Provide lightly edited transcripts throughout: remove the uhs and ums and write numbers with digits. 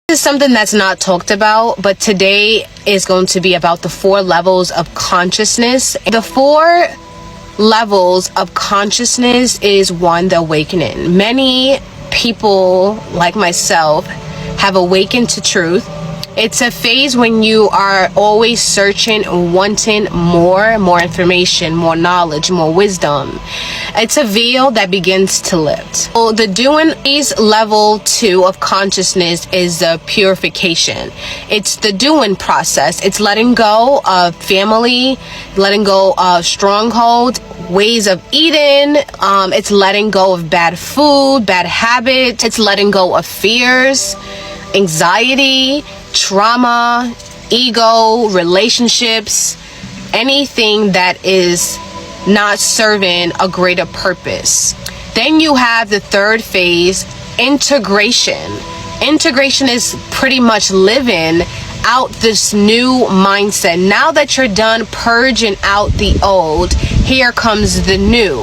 This is something that's not talked about, but today is going to be about the 4 levels of consciousness. The 4 levels of consciousness is 1, the awakening. Many people like myself have awakened to truth. It's a phase when you are always searching and wanting more information, more knowledge, more wisdom. It's a veil that begins to lift. So the doing is level 2 of consciousness is the purification. It's the doing process. It's letting go of family, letting go of strongholds, ways of eating. It's letting go of bad food, bad habits. It's letting go of fears, anxiety, trauma, ego, relationships, anything that is not serving a greater purpose. Then you have the 3rd phase, integration. Integration is pretty much living out this new mindset. Now that you're done purging out the old, here comes the new,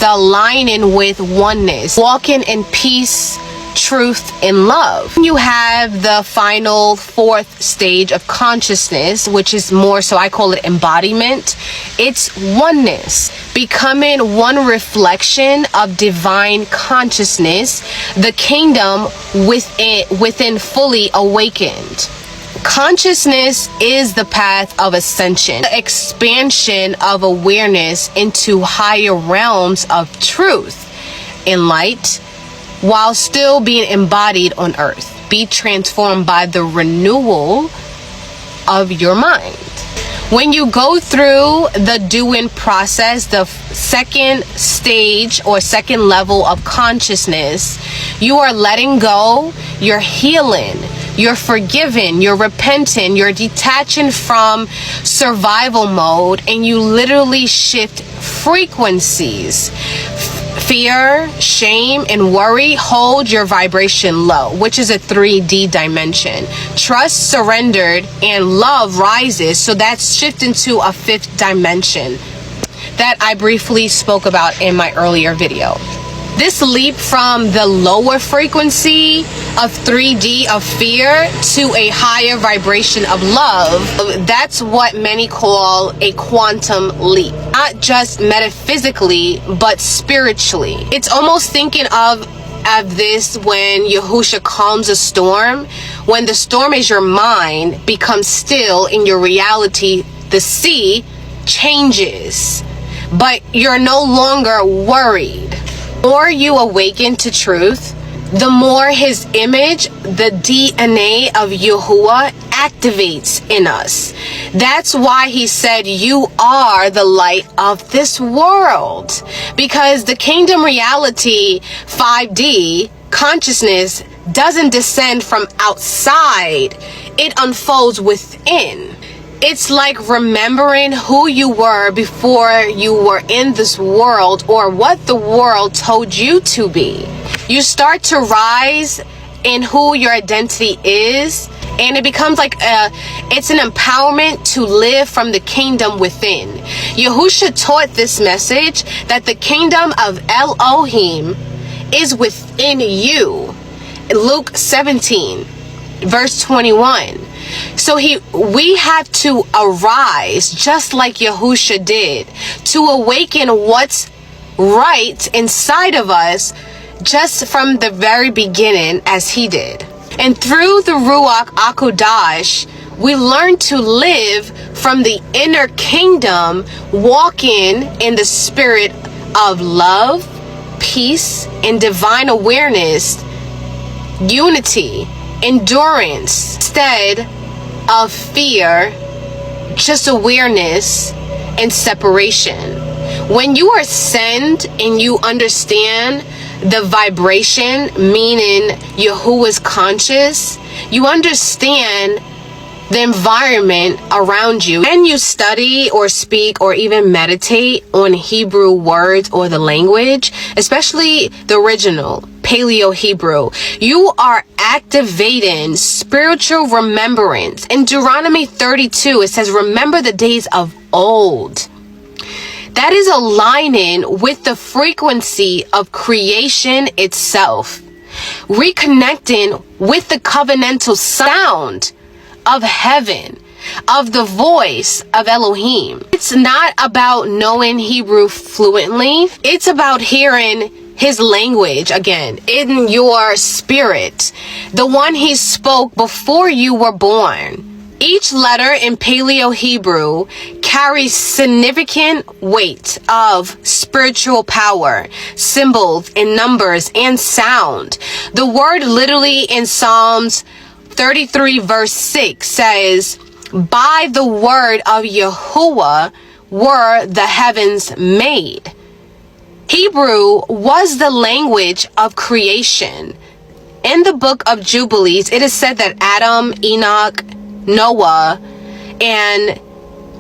the aligning with oneness, walking in peace, truth, and love. You have the final 4th stage of consciousness, which is more so I call it embodiment. It's oneness, becoming one reflection of divine consciousness, the kingdom within fully awakened. Consciousness is the path of ascension, the expansion of awareness into higher realms of truth and light, while still being embodied on earth. Be transformed by the renewal of your mind. When you go through the doing process, the 2nd stage or 2nd level of consciousness, you are letting go, you're healing, you're forgiving, you're repenting, you're detaching from survival mode, and you literally shift frequencies. Fear, shame, and worry hold your vibration low, which is a 3D dimension. Trust surrendered and love rises, so that's shifting to a 5th dimension that I briefly spoke about in my earlier video. This leap from the lower frequency of 3D of fear to a higher vibration of love, that's what many call a quantum leap. Not just metaphysically, but spiritually. It's almost thinking of this when Yahusha calms a storm. When the storm is your mind, becomes still in your reality, the sea changes. But you're no longer worried. The more you awaken to truth, the more his image, the DNA of Yahuwah, activates in us. That's why he said you are the light of this world. Because the kingdom reality 5D consciousness doesn't descend from outside. It unfolds within. It's like remembering who you were before you were in this world, or what the world told you to be. You start to rise in who your identity is, and it becomes like it's an empowerment to live from the kingdom within. Yahusha taught this message that the kingdom of Elohim is within you. Luke 17, verse 21. So we have to arise just like Yahusha did, to awaken what's right inside of us just from the very beginning as he did. And through the Ruach HaKodesh, we learn to live from the inner kingdom, walking in the spirit of love, peace, and divine awareness, unity, endurance, instead of fear, just awareness and separation. When you are sent and you understand the vibration, meaning Yahuwah's conscious, you understand the environment around you. When you study or speak or even meditate on Hebrew words or the language, especially the original Paleo Hebrew, you are activating spiritual remembrance. In Deuteronomy 32, it says, remember the days of old. That is aligning with the frequency of creation itself. reconnecting with the covenantal sound of heaven, of the voice of Elohim. It's not about knowing Hebrew fluently. It's about hearing his language again in your spirit, the one he spoke before you were born. Each letter in Paleo Hebrew carries significant weight of spiritual power, symbols and numbers and sound. The word literally in Psalms 33 verse 6 says, by the word of Yahuwah were the heavens made. Hebrew was the language of creation. In the book of Jubilees, it is said that Adam, Enoch, Noah, and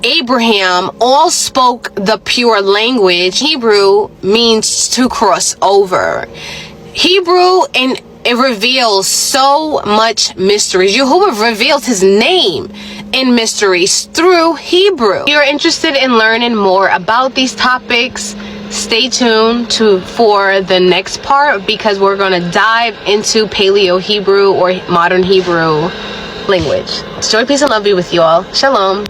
Abraham all spoke the pure language. Hebrew means to cross over. Hebrew, and it reveals so much mysteries. Yahuwah reveals his name in mysteries through Hebrew. If you're interested in learning more about these topics, stay tuned for the next part, because we're going to dive into Paleo Hebrew or modern Hebrew language. Joy, peace, and love be with you all. Shalom.